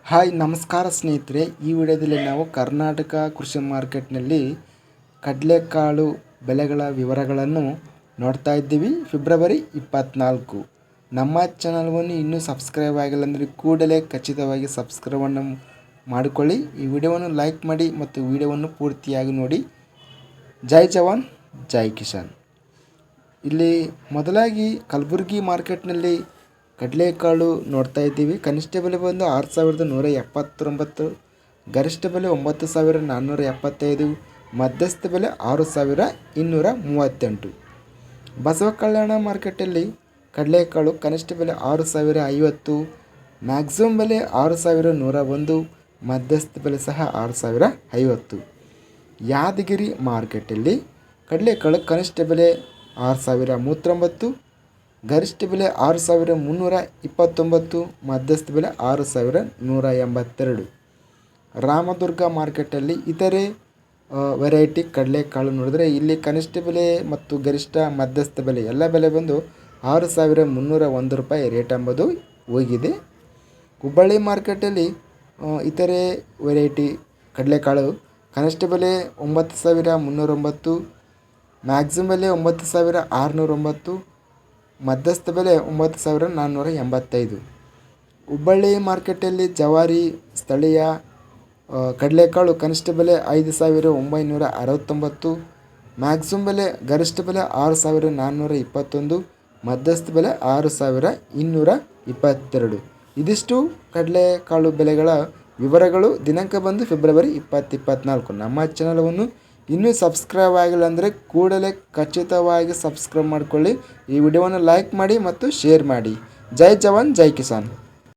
Hi ನಮಸ್ಕಾರ ಸ್ನೇಹಿತರೆ, ಈ ವಿಡಿಯೋದಲ್ಲಿ ನಾವು ಕರ್ನಾಟಕ ಕೃಷಿ ಮಾರ್ಕೆಟ್ನಲ್ಲಿ ಕಡಲೆಕಾಳು ಬೆಲೆಗಳ ವಿವರಗಳನ್ನು ನೋಡ್ತಾ ಇದ್ದೀವಿ. ಫೆಬ್ರವರಿ 24. ನಮ್ಮ ಚಾನಲ್ವನ್ನು ಇನ್ನೂ ಸಬ್ಸ್ಕ್ರೈಬ್ ಆಗಿಲ್ಲ ಅಂದರೆ ಕೂಡಲೇ ಖಚಿತವಾಗಿ ಸಬ್ಸ್ಕ್ರೈಬನ್ನು ಮಾಡಿಕೊಳ್ಳಿ. ಈ ವಿಡಿಯೋವನ್ನು ಲೈಕ್ ಮಾಡಿ ಮತ್ತು ವಿಡಿಯೋವನ್ನು ಪೂರ್ತಿಯಾಗಿ ನೋಡಿ. ಜೈ ಜವಾನ್ ಜೈ ಕಿಸಾನ್. ಇಲ್ಲಿ ಮೊದಲಾಗಿ ಕಲಬುರಗಿ ಮಾರ್ಕೆಟ್ನಲ್ಲಿ ಕಡಲೆಕಾಳು ನೋಡ್ತಾ ಇದ್ದೀವಿ. ಕನಿಷ್ಠ ಬೆಲೆ ಬಂದು 6179, ಗರಿಷ್ಠ ಬೆಲೆ 9475, ಮಧ್ಯಸ್ಥ ಬೆಲೆ 6238. ಬಸವ ಕಲ್ಯಾಣ ಮಾರ್ಕೆಟಲ್ಲಿ ಕಡಲೆಕಾಳು ಕನಿಷ್ಠ ಬೆಲೆ 6050, ಮ್ಯಾಕ್ಸಿಮಮ್ ಬೆಲೆ 6101, ಮಧ್ಯಸ್ಥ ಬೆಲೆ ಸಹ 6050. ಯಾದಗಿರಿ ಮಾರ್ಕೆಟಲ್ಲಿ ಕಡಲೆಕಾಳು ಕನಿಷ್ಠ ಬೆಲೆ 6039, ಗರಿಷ್ಠ ಬೆಲೆ 6329, ಮಧ್ಯಸ್ಥ ಬೆಲೆ 6182. ರಾಮದುರ್ಗ ಮಾರ್ಕೆಟಲ್ಲಿ ಇತರೆ ವೆರೈಟಿ ಕಡಲೆಕಾಳು ನೋಡಿದ್ರೆ ಇಲ್ಲಿ ಕನಿಷ್ಠ ಬೆಲೆ ಮತ್ತು ಗರಿಷ್ಠ ಮಧ್ಯಸ್ಥ ಬೆಲೆ ಎಲ್ಲ ಬೆಲೆ ಬಂದು 6301 ರೂಪಾಯಿ ರೇಟ್ ಎಂಬುದು ಹೋಗಿದೆ. ಹುಬ್ಬಳ್ಳಿ ಮಾರ್ಕೆಟಲ್ಲಿ ಇತರೆ ವೆರೈಟಿ ಕಡಲೆಕಾಳು ಕನಿಷ್ಠ ಬೆಲೆ 9309, ಮ್ಯಾಕ್ಸಿಮಮ್ ಬೆಲೆ 9609, ಮಧ್ಯಸ್ಥ ಬೆಲೆ 9485. ಹುಬ್ಬಳ್ಳಿ ಮಾರ್ಕೆಟಲ್ಲಿ ಜವಾರಿ ಸ್ಥಳೀಯ ಕಡಲೆಕಾಳು ಕನಿಷ್ಠ ಬೆಲೆ 5969, ಮ್ಯಾಕ್ಸಿಮಮ್ ಬೆಲೆ ಗರಿಷ್ಠ ಬೆಲೆ 6421, ಮಧ್ಯಸ್ಥ ಬೆಲೆ 6222. ಇದಿಷ್ಟು ಕಡಲೆಕಾಳು ಬೆಲೆಗಳ ವಿವರಗಳು. ದಿನಾಂಕ ಬಂದು ಫೆಬ್ರವರಿ 2024. ನಮ್ಮ ಚಾನಲವನ್ನು ಇನ್ನೂ ಸಬ್ಸ್ಕ್ರೈಬ್ ಆಗಿಲ್ಲ ಅಂದರೆ ಕೂಡಲೇ ಖಚಿತವಾಗಿ ಸಬ್ಸ್ಕ್ರೈಬ್ ಮಾಡಿಕೊಳ್ಳಿ. ಈ ವಿಡಿಯೋವನ್ನು ಲೈಕ್ ಮಾಡಿ ಮತ್ತು ಶೇರ್ ಮಾಡಿ. ಜೈ ಜವಾನ್ ಜೈ ಕಿಸಾನ್.